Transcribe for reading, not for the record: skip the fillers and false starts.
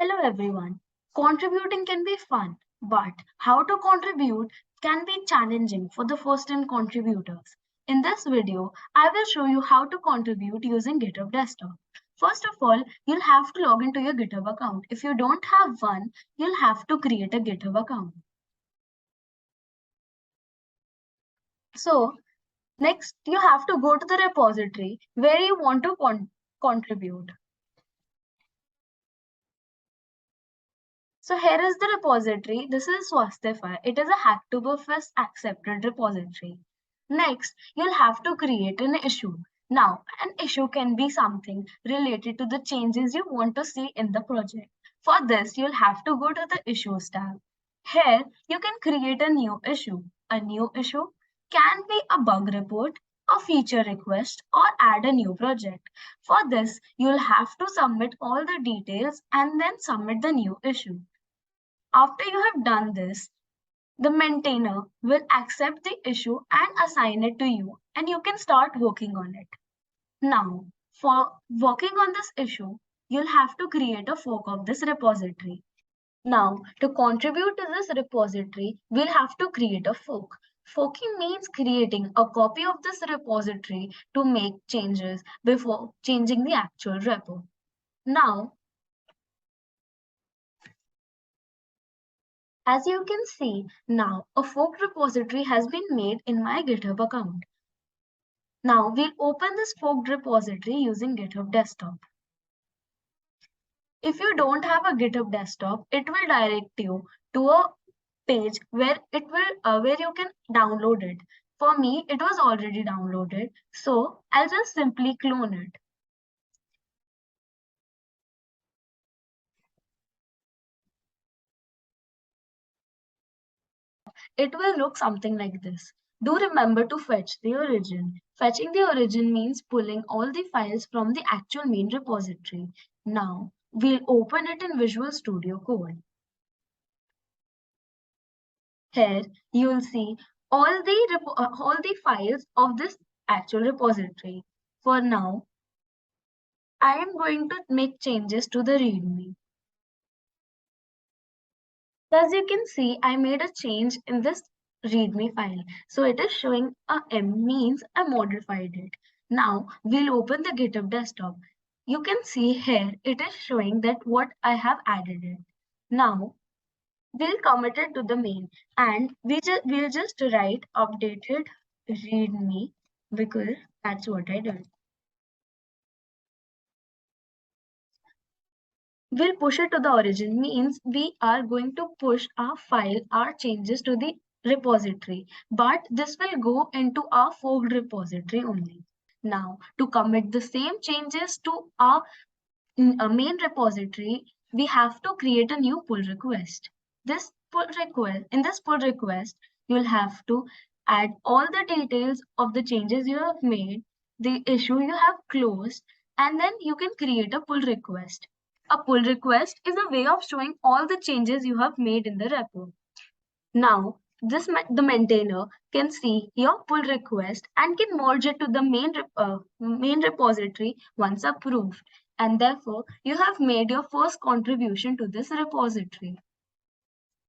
Hello everyone. Contributing can be fun, but how to contribute can be challenging for the first-time contributors. In this video, I will show you how to contribute using GitHub Desktop. First of all, you'll have to log into your GitHub account. If you don't have one, you'll have to create a GitHub account. So, next, you have to go to the repository where you want to contribute. So here is the repository. This is Swastify. It is a Hacktoberfest accepted repository. Next, you'll have to create an issue. Now, an issue can be something related to the changes you want to see in the project. For this, you'll have to go to the Issues tab. Here, you can create a new issue. A new issue can be a bug report, a feature request, or add a new project. For this, you'll have to submit all the details and then submit the new issue. After you have done this, the maintainer will accept the issue and assign it to you, and you can start working on it. Now, for working on this issue, you'll have to create a fork of this repository. Now, to contribute to this repository, we'll have to create a fork. Forking means creating a copy of this repository to make changes before changing the actual repo. Now, as you can see, now a fork repository has been made in my GitHub account. Now we'll open this forked repository using GitHub Desktop. If you don't have a GitHub Desktop, it will direct you to a page where where you can download it. For me, it was already downloaded, so I'll just simply clone it. It will look something like this. Do remember to fetch the origin. Fetching the origin means pulling all the files from the actual main repository. Now, we'll open it in Visual Studio Code. Here, you'll see all the files of this actual repository. For now, I am going to make changes to the README. As you can see, I made a change in this README file. So it is showing a M means I modified it. Now we'll open the GitHub desktop. You can see here it is showing that what I have added it. Now we'll commit it to the main and we'll just write updated README because that's what I did. We'll push it to the origin means we are going to push our file, our changes to the repository, but this will go into our forked repository only. Now, to commit the same changes to our main repository, we have to create a new pull request. In this pull request, you'll have to add all the details of the changes you have made, the issue you have closed, and then you can create a pull request. A pull request is a way of showing all the changes you have made in the repo. Now, the maintainer can see your pull request and can merge it to the main repository once approved. And therefore, you have made your first contribution to this repository.